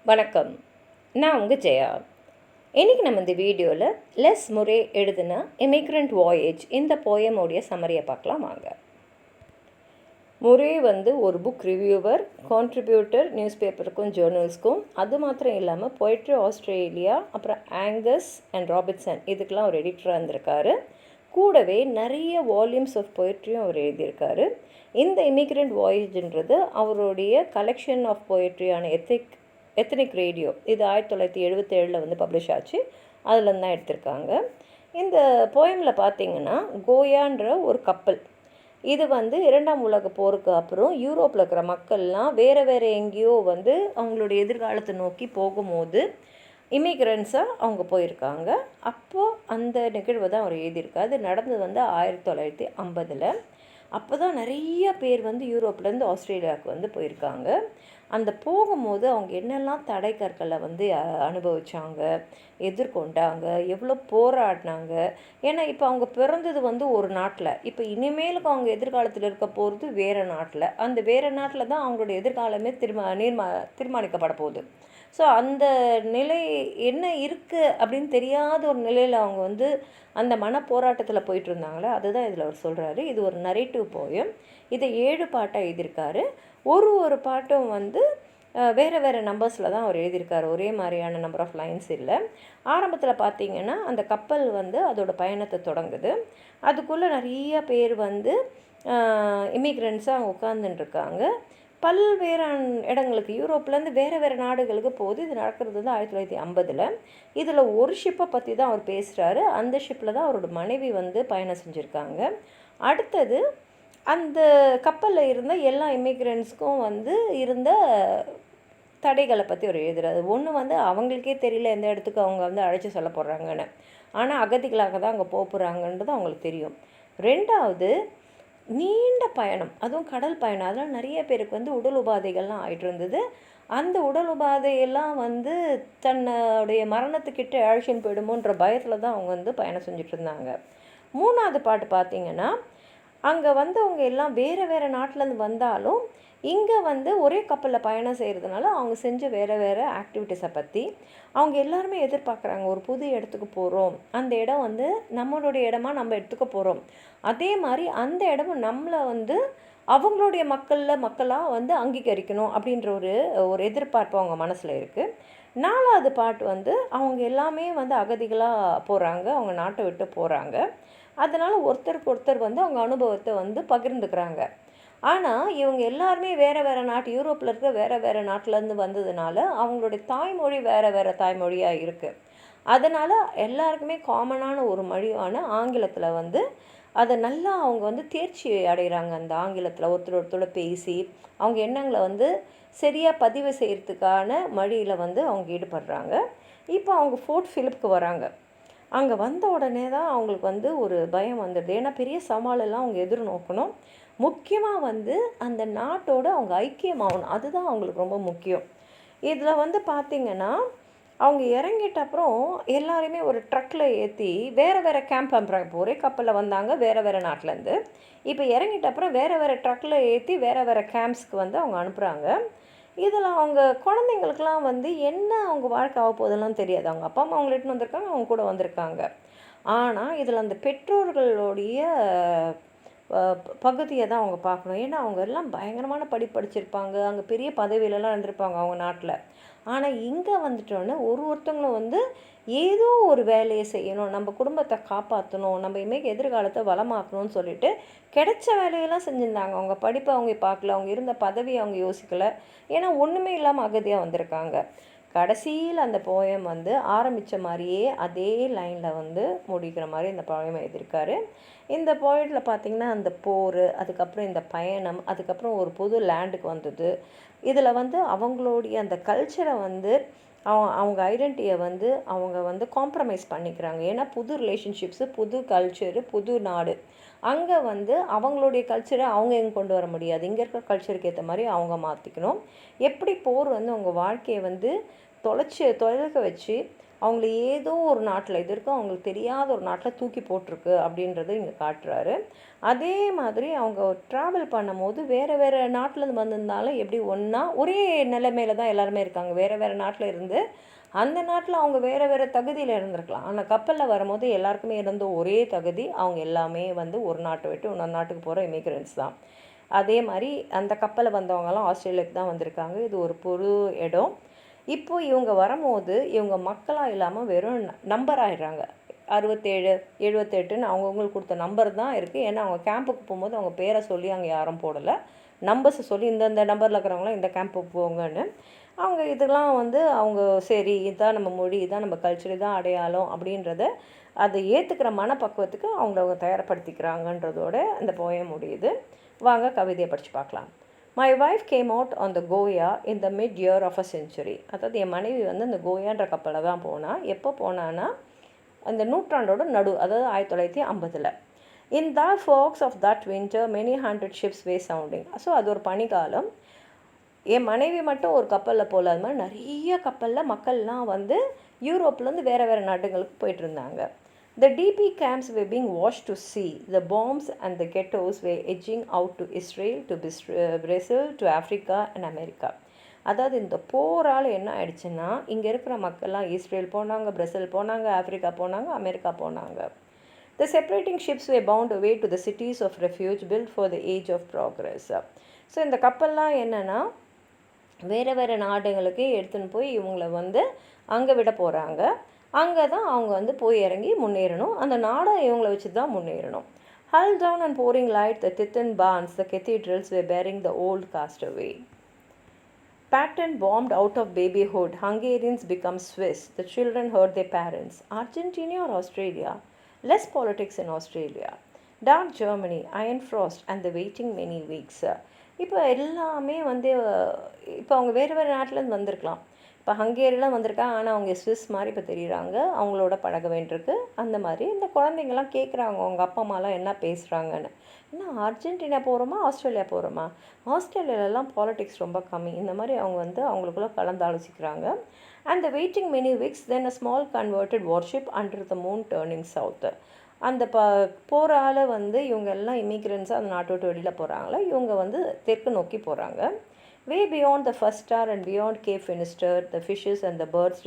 வணக்கம், நான் உங்கள் ஜெயா. இன்றைக்கி நம்ம இந்த வீடியோவில் லெஸ் முரே எழுதின இமிக்ரண்ட் வாயேஜ் இந்த போயமோடைய சம்மரியை பார்க்கலாம் வாங்க. முரே ஒரு புக் ரிவ்யூவர், கான்ட்ரிபியூட்டர் நியூஸ் பேப்பருக்கும் ஜேர்னல்ஸ்க்கும். அது மாத்திரம் இல்லாமல் பொயட்ரி ஆஸ்திரேலியா, அப்புறம் ஆங்கஸ் அண்ட் ராபின்சன் இதுக்கெலாம் ஒரு எடிட்டராக இருந்திருக்காரு. கூடவே நிறைய வால்யூம்ஸ் ஆஃப் பொயட்ரியும் அவர் எழுதியிருக்காரு. இந்த இமிக்ரண்ட் வாயேஜ்ன்றது அவருடைய கலெக்ஷன் ஆஃப் பொயட்ரியான எத்தனிக் ரேடியோ, இது 1977 பப்ளிஷ் ஆச்சு. அதில் தான் எடுத்திருக்காங்க. இந்த போயமில் பார்த்திங்கன்னா கோயான்ற ஒரு கப்பல், இது இரண்டாம் உலக போருக்கு அப்புறம் யூரோப்பில் இருக்கிற மக்கள்லாம் வேறு எங்கேயோ அவங்களுடைய எதிர்காலத்தை நோக்கி போகும்போது இமிக்ரண்ட்ஸாக அவங்க போயிருக்காங்க. அப்போது அந்த நிகழ்வை தான் அவர் எழுதியிருக்காரு. அது நடந்தது 1950. அப்போ தான் நிறைய பேர் யூரோப்லேருந்து ஆஸ்திரேலியாவுக்கு போயிருக்காங்க. அந்த போகும்போது அவங்க என்னெல்லாம் தடை கற்களை அனுபவித்தாங்க, எதிர்கொண்டாங்க, எவ்வளோ போராடினாங்க. ஏன்னா இப்போ அவங்க பிறந்தது ஒரு நாட்டில், இப்போ இனிமேலுக்கு அவங்க எதிர்காலத்தில் இருக்க போகிறது வேறு நாட்டில். அந்த வேறு நாட்டில் தான் அவங்களுடைய எதிர்காலமே தீர்மானிக்கப்பட போகுது. ஸோ அந்த நிலை என்ன இருக்குது அப்படின்னு தெரியாத ஒரு நிலையில் அவங்க அந்த மனப்போராட்டத்தில் போயிட்டு இருந்தாங்களே, அதுதான் இதில் அவர் சொல்கிறாரு. இது ஒரு நரேட்டிவ் போயம். இதை 7 பாட்டாக எழுதியிருக்காரு. ஒரு பாட்டும் வேறு நம்பர்ஸில் தான் அவர் எழுதியிருக்காரு. ஒரே மாதிரியான நம்பர் ஆஃப் லைன்ஸ் இல்லை. ஆரம்பத்தில் பார்த்திங்கன்னா அந்த கப்பல் அதோட பயணத்தை தொடங்குது. அதுக்குள்ளே நிறைய பேர் இமிக்ரெண்ட்ஸாக உட்காந்துட்டுருக்காங்க. பல்வேறு இடங்களுக்கு, யூரோப்லேருந்து வேறு நாடுகளுக்கு போகுது. இது நடக்கிறது 1950. இதில் ஒரு ஷிப்பை பற்றி தான் அவர் பேசுகிறாரு. அந்த ஷிப்பில் தான் அவரோட மனைவி பயணம் செஞ்சுருக்காங்க. அடுத்தது அந்த கப்பலில் இருந்த எல்லா இமிக்ரெண்ட்ஸ்க்கும் இருந்த தடைகளை பற்றி அவர் எழுதுறாரு. ஒன்று அவங்களுக்கே தெரியல எந்த இடத்துக்கு அவங்க அழைச்சி சொல்ல போடுறாங்கன்னு. ஆனால் அகதிகளாக தான் அங்கே போகிறாங்கன்றது அவங்களுக்கு தெரியும். ரெண்டாவது, நீண்ட பயணம், அதுவும் கடல் பயணம். அதெல்லாம் நிறைய பேருக்கு உடல் உபாதைகள்லாம் ஆகிட்டு இருந்தது. அந்த உடல் உபாதையெல்லாம் தன்னுடைய மரணத்துக்கிட்ட அழைச்சின்னு போயிடுமோன்ற பயத்தில் தான் அவங்க பயணம் செஞ்சுட்டு இருந்தாங்க. 3வது பாட்டு பார்த்திங்கன்னா, அங்கே அவங்க எல்லாம் வேறு நாட்டிலேருந்து வந்தாலும் இங்கே ஒரே கப்பலில் பயணம் செய்கிறதுனால அவங்க செஞ்ச வேறு ஆக்டிவிட்டீஸை பற்றி அவங்க எல்லாருமே எதிர்பார்க்குறாங்க. ஒரு புது இடத்துக்கு போகிறோம், அந்த இடம் நம்மளுடைய இடமா நம்ம எடுத்துக்க போகிறோம். அதே மாதிரி அந்த இடமும் நம்மளை அவங்களுடைய மக்களாக அங்கீகரிக்கணும் அப்படின்ற ஒரு எதிர்பார்ப்பு அவங்க மனசில் இருக்குது. 4வது பாட்டு அவங்க எல்லாமே அகதிகளாக போகிறாங்க, அவங்க நாட்டை விட்டு போகிறாங்க. அதனால் ஒருத்தருக்கு ஒருத்தர் அவங்க அனுபவத்தை பகிர்ந்துக்கிறாங்க. ஆனால் இவங்க எல்லாருமே வேறு நாட்டு, யூரோப்பில் இருக்க வேறு நாட்டிலேருந்து வந்ததுனால அவங்களுடைய தாய்மொழி வேறு தாய்மொழியாக இருக்குது. அதனால் எல்லாருக்குமே காமனான ஒரு மொழியான ஆங்கிலத்தில் அதை நல்லா அவங்க தேர்ச்சி அடைகிறாங்க. அந்த ஆங்கிலத்தில் ஒருத்தரோட பேசி அவங்க எண்ணங்களை சரியாக பதிவு செய்கிறதுக்கான மொழியில் அவங்க ஈடுபடுறாங்க. இப்போ அவங்க ஃபோர்ட் பிலிப்புக்கு வராங்க. அங்கே வந்த உடனே தான் அவங்களுக்கு ஒரு பயம் வந்துடுது. ஏன்னா பெரிய சவாலெல்லாம் அவங்க எதிர்நோக்கணும். முக்கியமாக அந்த நாட்டோட அவங்க ஐக்கியமாகணும், அதுதான் அவங்களுக்கு ரொம்ப முக்கியம். இதில் பார்த்திங்கன்னா அவங்க இறங்கிட்ட அப்புறம் எல்லாருமே ஒரு ட்ரக்கில் ஏற்றி வேறு கேம்ப் அனுப்புகிறாங்க. ஒரே கப்பலில் வந்தாங்க வேறு நாட்டிலேருந்து. இப்போ இறங்கிட்ட அப்புறம் வேறு ட்ரக்கில் ஏற்றி வேறு கேம்ப்ஸ்க்கு அவங்க அனுப்புகிறாங்க. இதில் அவங்க குழந்தைங்களுக்கெலாம் என்ன அவங்க வாழ்க்கை ஆக போதெல்லாம் தெரியாது. அவங்க அப்பா அம்மா அவங்கள இட்டுன்னு வந்திருக்காங்க, அவங்க கூட வந்திருக்காங்க. ஆனால் இதில் அந்த பெற்றோர்களுடைய பகுதியை தான் அவங்க பார்க்கணும். ஏன்னா அவங்க எல்லாம் பயங்கரமான படிச்சிருப்பாங்க, அங்கே பெரிய பதவியிலலாம் இருந்திருப்பாங்க அவங்க நாட்டில். ஆனால் இங்கே வந்துட்டோன்னே ஒருத்தவங்களும் ஏதோ ஒரு வேலையை செய்யணும், நம்ம குடும்பத்தை காப்பாற்றணும், நம்ம இன்றைக்கி எதிர்காலத்தை வளமாக்கணும்னு சொல்லிட்டு கிடைச்ச வேலையெல்லாம் செஞ்சுருந்தாங்க. அவங்க படிப்பை அவங்க பார்க்கல, அவங்க இருந்த பதவியை அவங்க யோசிக்கலை. ஏன்னா ஒன்றுமே இல்லாமல் அகதியாக வந்திருக்காங்க. கடைசியில் அந்த போயம் ஆரம்பித்த மாதிரியே அதே லைனில் முடிக்கிற மாதிரி இந்த போயம் எழுதியிருக்காரு. இந்த போயட்டில் பார்த்திங்கன்னா அந்த போர், அதுக்கப்புறம் இந்த பயணம், அதுக்கப்புறம் ஒரு புது லேண்டுக்கு வந்தது. இதில் அவங்களுடைய அந்த கல்ச்சரை அவங்க ஐடென்டிட்டியை அவங்க காம்ப்ரமைஸ் பண்ணிக்கிறாங்க. ஏன்னா புது ரிலேஷன்ஷிப்ஸு, புது கல்ச்சரு, புது நாடு. அங்கே அவங்களுடைய கல்ச்சரை அவங்க எங்கே கொண்டு வர முடியாது. இங்கே இருக்கிற கல்ச்சருக்கு ஏற்ற மாதிரி அவங்க மாற்றிக்கணும். எப்படி போர் அவங்க வாழ்க்கையை தொலைக்க வச்சு அவங்கள ஏதோ ஒரு நாட்டில் இது இருக்கும் அவங்களுக்கு தெரியாத ஒரு நாட்டில் தூக்கி போட்டிருக்கு அப்படின்றது இங்கே காட்டுறாரு. அதே மாதிரி அவங்க ட்ராவல் பண்ணும்போது வேறு வேறு நாட்டிலேருந்து வந்திருந்தாலும் எப்படி ஒன்றா ஒரே நிலைமையில தான் எல்லாருமே இருக்காங்க. வேறு வேறு நாட்டில் இருந்து அந்த நாட்டில் அவங்க வேறு வேறு தகுதியில் இருந்திருக்கலாம். ஆனால் கப்பலில் வரும்போது எல்லாருக்குமே இருந்த ஒரே தகுதி, அவங்க எல்லாமே வந்து ஒரு நாட்டை விட்டு இன்னொரு நாட்டுக்கு போகிற இமிக்ரெண்ட்ஸ் தான். அதே மாதிரி அந்த கப்பலில் வந்தவங்கலாம் ஆஸ்திரேலியாவுக்கு தான் வந்திருக்காங்க. இது ஒரு பொது இடம். இப்போது இவங்க வரும்போது இவங்க மக்களாக இல்லாமல் வெறும் நம்பர் ஆகிடுறாங்க. 67 78ன்னு அவங்கவுங்களுக்கு கொடுத்த நம்பர் தான் இருக்குது. ஏன்னா அவங்க கேம்புக்கு போகும்போது அவங்க பேரை சொல்லி அங்கே யாரும் போடலை, நம்பர்ஸை சொல்லி இந்த நம்பரில் இருக்கிறவங்களாம் இந்த கேம்புக்கு போங்கன்னு. அவங்க இதெல்லாம் வந்து அவங்க சரி இதுதான் நம்ம மொழி, இதுதான் நம்ம கல்ச்சர், இதுதான் அடையாளம் அப்படின்றத அதை ஏற்றுக்கிற மனப்பக்குவத்துக்கு அவங்க தயார்படுத்திக்கிறாங்கன்றதோட அந்த போயம் முடியுது. வாங்க கவிதையை படித்து பார்க்கலாம். My wife came out on the goya in the mid year of a century. அதாவது என் மனைவி வந்து அந்த கோயான்ற கப்பலில் தான் போனால். எப்போ போனான்னா அந்த நூற்றாண்டோட நடு, அதாவது 1950. In the fogs of that winter many 100 ships way sounding. So அது ஒரு பனிக்காலம். என் மனைவி மட்டும் ஒரு கப்பலில் போகல, அது மாதிரி நிறைய கப்பலில் மக்கள்லாம் வந்து யூரோப்லேருந்து வேறு வேறு நாடுகளுக்கு போயிட்டு இருந்தாங்க. The DP camps were being washed to sea. The bombs and the ghettos were edging out to Israel, to Brazil, to Africa and America. அதாவது இந்த போரால் என்ன ஆயிடுச்சுன்னா இங்கே இருக்கிற மக்கள்லாம் இஸ்ரேல் போனாங்க, பிரேசில் போனாங்க, ஆஃப்ரிக்கா போனாங்க, அமெரிக்கா போனாங்க. The separating ships were bound away to the cities of refuge built for the age of progress. So இந்த கப்பல்லாம் என்னென்னா வேறு வேறு நாடுகளுக்கு எடுத்துன்னு போய் இவங்கள வந்து அங்கே விட போகிறாங்க. அங்கே தான் அவங்க வந்து போய் இறங்கி முன்னேறணும். அந்த நாடை இவங்கள வச்சு தான் முன்னேறணும். Hull down and pouring light, the Titan barns, the cathedrals were bearing the old castaway. Pattern bombed out of babyhood, Hungarians become Swiss, the children heard their parents. Argentina or Australia? Less politics in Australia. Dark Germany, iron frost and the waiting many weeks. இப்போ எல்லாமே வந்து இப்போ அவங்க வேறு வேறு நாட்டிலேருந்து வந்திருக்கலாம். இப்போ ஹங்கேரியெலாம் வந்திருக்காங்க, ஆனால் அவங்க ஸ்விஸ் மாதிரி இப்போ தெரியுறாங்க, அவங்களோட பழக வேண்டியிருக்கு. அந்த மாதிரி இந்த குழந்தைங்கள்லாம் கேட்குறாங்க அவங்க அப்பா அம்மாலாம் என்ன பேசுகிறாங்கன்னு. என்ன அர்ஜென்டினா போகிறோமா, ஆஸ்திரேலியா போகிறோமா? ஆஸ்திரேலியாவிலலாம் பாலிடிக்ஸ் ரொம்ப கம்மி. இந்த மாதிரி அவங்க வந்து அவங்களுக்குள்ள கலந்து ஆலோசிக்கிறாங்க. And the waiting many weeks then a small converted warship under the moon turning south. அந்த போரால் வந்து இவங்க எல்லாம் இமிக்ரெண்ட்ஸாக அந்த நாட்டை விட்டு வெளியில் போகிறாங்களே, இவங்க வந்து தெற்கு நோக்கி போகிறாங்க. Way beyond the first star and beyond Cape Finisterre, the fishes and the birds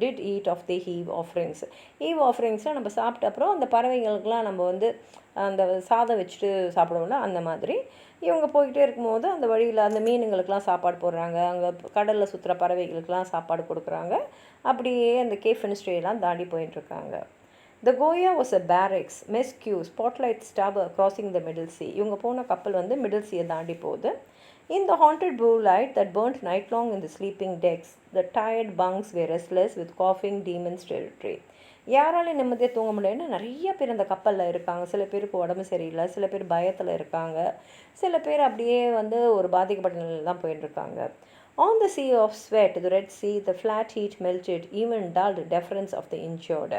did eat of the heave offerings. Heave offerings நம்ம சாப்பிட்ட அப்புறம் அந்த பறவைகளுக்கெலாம் நம்ம வந்து அந்த சாதம் வச்சுட்டு சாப்பிடுவோம்ல, அந்த மாதிரி இவங்க போய்கிட்டே இருக்கும்போது அந்த வழியில் அந்த மீனுங்களுக்கெலாம் சாப்பாடு போடுறாங்க, அங்கே கடலில் சுற்றுற பறவைகளுக்கெலாம் சாப்பாடு கொடுக்குறாங்க. அப்படியே அந்த கேப் ஃபினிஸ்ட்ரியெல்லாம் தாண்டி போயிட்டுருக்காங்க. The Goya was a barracks, mess queue, spotlight starboard crossing the Middle Sea. இவங்க போன கப்பல் வந்து மிடில் சீயை தாண்டி போகுது. In the haunted blue light that burnt night long in the sleeping decks, the tired bunks were restless with coughing demons territory. யாராலையும் நிம்மதியாக தூங்க முடியலன்னா நிறைய பேர் அந்த கப்பலில் இருக்காங்க. சில பேருக்கு உடம்பு சரியில்லை, சில பேர் பயத்தில் இருக்காங்க, சில பேர் அப்படியே வந்து ஒரு பாதிக்கப்பட்ட நிலையில் தான் போயிட்டுருக்காங்க. On the sea of sweat, the Red Sea, the flat heat melted, even dulled deference of the injured.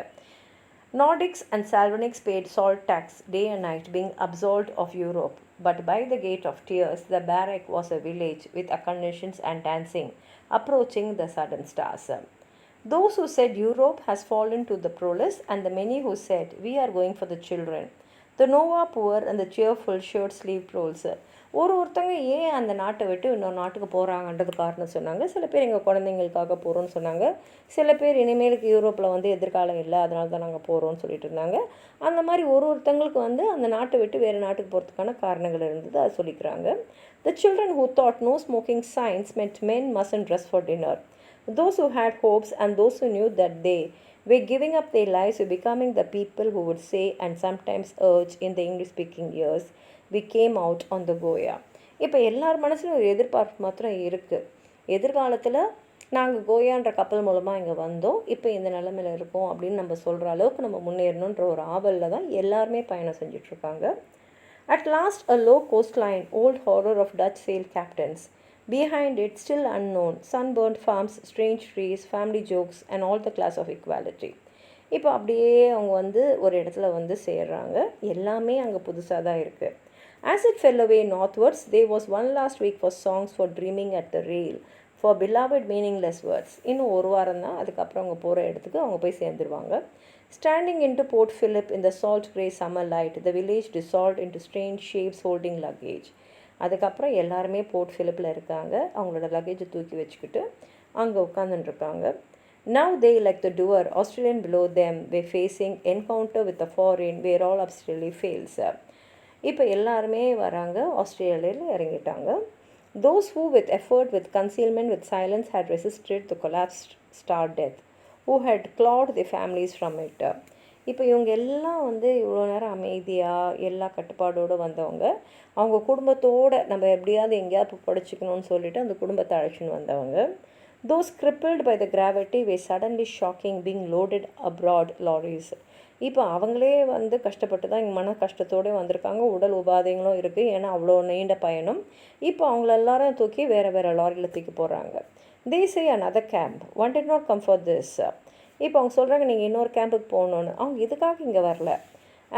Nordics and Slavonics paid salt tax day and night, being absolved of Europe. But by the gate of tears, the barrack was a village with acclamations and dancing, approaching the southern stars. Those who said Europe has fallen to the prowess, and the many who said we are going for the children. The Nova poor and the cheerful shirt sleeve proles. ஒருத்தங்க ஏன் அந்த நாட்டை விட்டு இன்னொரு நாட்டுக்கு போகிறாங்கன்றது காரணம் சொன்னாங்க. சில பேர் எங்கள் குழந்தைங்களுக்காக போகிறோன்னு சொன்னாங்க. சில பேர் இனிமேலுக்கு யூரோப்பில் வந்து எதிர்காலம் இல்லை, அதனால தான் நாங்கள் போகிறோன்னு சொல்லிட்டு இருந்தாங்க. அந்த மாதிரி ஒருத்தங்களுக்கு வந்து அந்த நாட்டை விட்டு வேறு நாட்டுக்கு போகிறதுக்கான காரணங்கள் இருந்தது, அது சொல்லிக்கிறாங்க. The children who thought no smoking signs meant men mustn't dress for dinner. Those who had hopes and those who knew that they were giving up their lives were becoming the people who would say and sometimes urge in the English-speaking years, we came out on the Goya. இப்போ எல்லார் மனசுலையும் ஒரு எதிர்பார்ப்பு மாத்திரம் இருக்குது. எதிர்காலத்தில் நாங்கள் கோயான்ற கப்பல் மூலமாக இங்கே வந்தோம், இப்போ இந்த நிலைமையில் இருக்கோம் அப்படின்னு நம்ம சொல்கிற அளவுக்கு நம்ம முன்னேறணுன்ற ஒரு ஆவலில் தான் எல்லாருமே பயணம் செஞ்சிட்ருக்காங்க. At last a low coastline, old horror of Dutch sail captains. Behind it, still unknown, sunburned farms, strange trees, family jokes and all the class of equality. இப்போ அப்படியே அவங்க வந்து ஒரு இடத்துல வந்து சேர்றாங்க. எல்லாமே அங்கே புதுசாக தான் இருக்குது. As it fell away northwards, there was one last week for songs for dreaming at the rail, for பிலாவட் மீனிங்லெஸ் வேர்ட்ஸ். இன்னும் ஒரு வாரம் தான், அதுக்கப்புறம் அவங்க போகிற இடத்துக்கு அவங்க போய் சேர்ந்துருவாங்க. Standing into Port Phillip in the salt grey summer light, the village dissolved into strange shapes holding luggage. அதுக்கப்புறம் எல்லாருமே போர்ட் ஃபிலிப்பில் இருக்காங்க. அவங்களோட லக்கேஜை தூக்கி வச்சுக்கிட்டு அங்கே உட்காந்துட்டுருக்காங்க. Now they, like the doer, Australian below them, were facing encounter with the foreign where all Australia fails. இப்போ எல்லாருமே வராங்க, ஆஸ்திரேலியாவில் இறங்கிட்டாங்க. Those who with effort, with concealment, with silence had resisted the collapsed star death, who had clawed their families from it. இப்போ இவங்க எல்லாம் வந்து இவ்வளோ நேரம் அமைதியாக எல்லா கட்டுப்பாடோடு வந்தவங்க, அவங்க குடும்பத்தோடு நம்ம எப்படியாவது எங்கேயாவது படிச்சுக்கணும்னு சொல்லிவிட்டு அந்த குடும்பத்தை அழைச்சின்னு வந்தவங்க. Those crippled by the gravity were suddenly shocking, being loaded abroad lorries. இப்போ அவங்களே வந்து கஷ்டப்பட்டு தான் இங்கே மன கஷ்டத்தோடு வந்திருக்காங்க. உடல் உபாதைகளும் இருக்குது, ஏன்னா அவ்வளோ நீண்ட பயணம். இப்போ அவங்கள எல்லாரும் தூக்கி வேறு லாரியில் தூக்கி போடுறாங்க. They say another camp. One did not come for this. இப்போ அவங்க சொல்கிறாங்க நீங்கள் இன்னொரு கேம்புக்கு போகணுன்னு. அவங்க இதுக்காக இங்கே வரல.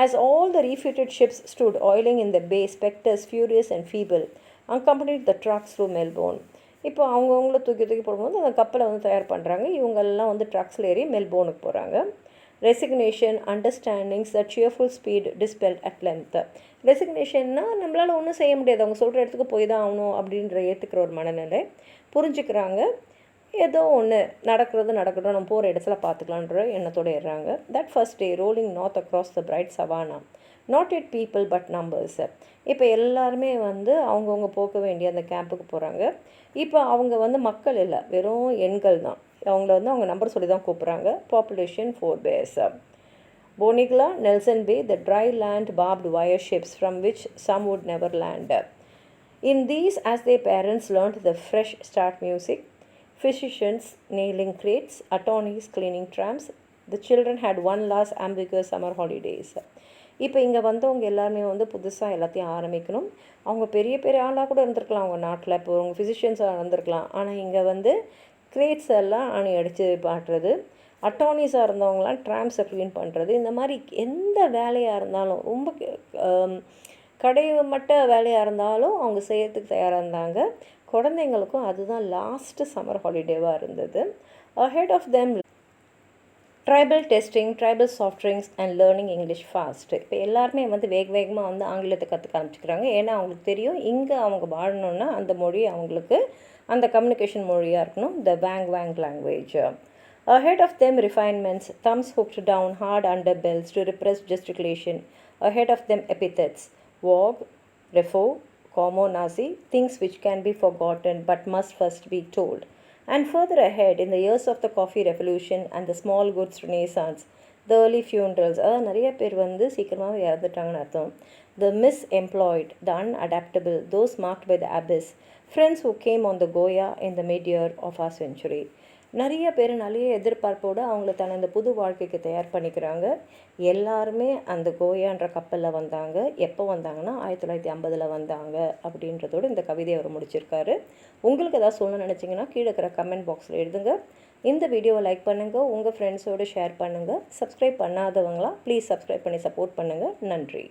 As all the refitted ships stood oiling in the bay, spectres, furious and feeble, accompanied the trucks through Melbourne. இப்போ அவங்கவுங்கள தூக்கி போடும்போது அந்த கப்பலை வந்து தயார் பண்ணுறாங்க. இவங்கெல்லாம் வந்து ட்ரக்ஸில் ஏறி மெல்போர்னுக்கு போகிறாங்க. Resignation, understandings, the cheerful speed dispelled at length. ரெசிக்னேஷன்னா நம்மளால் ஒன்றும் செய்ய முடியாது, அவங்க சொல்கிற இடத்துக்கு போய் தான் ஆகணும் அப்படின்ற ஏற்றுக்கிற ஒரு மனநிலை. புரிஞ்சுக்கிறாங்க, ஏதோ ஒன்று நடக்கட்டும், நம்ம போகிற இடத்துல பார்த்துக்கலான்ற எண்ணத்தோடு ஏறுறாங்க. That first day rolling north across the bright savanna, not eight people but numbers. இப்போ எல்லாருமே வந்து அவங்கவுங்க போக வேண்டிய அந்த கேம்புக்கு போகிறாங்க. இப்போ அவங்க வந்து மக்கள் இல்லை, வெறும் எண்கள் தான். அவங்கள வந்து அவங்க நம்பர் சொல்லி தான் கூப்பிட்றாங்க. Population 4 bears. Bonigla, Nelson Bay, the dry land barbed wire ships from which some would never land. In these, as their parents learnt the fresh start music, physicians nailing crates, attorneys cleaning trams, the children had one last ambiguous summer holidays. இப்போ இங்கே வந்தவங்க எல்லாருமே வந்து புதுசாக எல்லாத்தையும் ஆரம்பிக்கணும். அவங்க பெரிய ஆளாக கூட இருந்திருக்கலாம் அவங்க நாட்டில், இப்போ அவங்க ஃபிசிஷியன்ஸாக இருந்திருக்கலாம். ஆனால் இங்கே வந்து கிரேட்ஸ் எல்லாம் அணி அடித்து பாட்டுறது, அட்டார்னிஸாக இருந்தவங்களாம் ட்ராம்ஸை க்ளீன் பண்ணுறது, இந்த மாதிரி எந்த வேலையாக இருந்தாலும், ரொம்ப கடைமட்ட வேலையாக இருந்தாலும் அவங்க செய்யறதுக்கு தயாராக இருந்தாங்க. குழந்தைங்களுக்கும் அதுதான் லாஸ்ட்டு சம்மர் ஹாலிடேவாக இருந்தது. ahead of them tribal testing, tribal soft drinks and learning English fast. இப்போ எல்லாருமே வந்து வேகமாக வந்து ஆங்கிலத்தை கற்றுக்க ஆரம்பிச்சுக்கிறாங்க. ஏன்னா அவங்களுக்கு தெரியும் இங்கே அவங்க வாழணுன்னா அந்த மொழி அவங்களுக்கு அந்த கம்யூனிகேஷன் மொழியாக இருக்கணும், த வேங் language. ahead of them refinements, thumbs hooked down hard under belts to repress gesticulation. ahead of them epithets, vogue, refo, como, nazi, things which can be forgotten but must first be told. And further ahead, in the years of the coffee revolution and the small goods renaissance, the early funerals, அதாவது நிறைய பேர் வந்து சீக்கிரமாக இறந்துட்டாங்கன்னு அர்த்தம். The misemployed, the unadaptable, those marked by the abyss, friends who came on the Goya in the mid-year of our century. நிறைய பேர் நிறைய எதிர்பார்ப்போடு அவங்கள தனது புது வாழ்க்கைக்கு தயார் பண்ணிக்கிறாங்க. எல்லாருமே அந்த கோயான்ற கப்பலில் வந்தாங்க. எப்போ வந்தாங்கன்னா 1950 வந்தாங்க அப்படின்றதோடு இந்த கவிதையை அவர் முடிச்சிருக்காரு. உங்களுக்கு ஏதாவது சொல்லணும்னு நினச்சிங்கன்னா கீழே இருக்கிற கமெண்ட் பாக்ஸில் எழுதுங்க. இந்த வீடியோவை லைக் பண்ணுங்கள், உங்கள் ஃப்ரெண்ட்ஸோடு ஷேர் பண்ணுங்கள். சப்ஸ்கிரைப் பண்ணாதவங்களா ப்ளீஸ் சப்ஸ்கிரைப் பண்ணி சப்போர்ட் பண்ணுங்கள். நன்றி.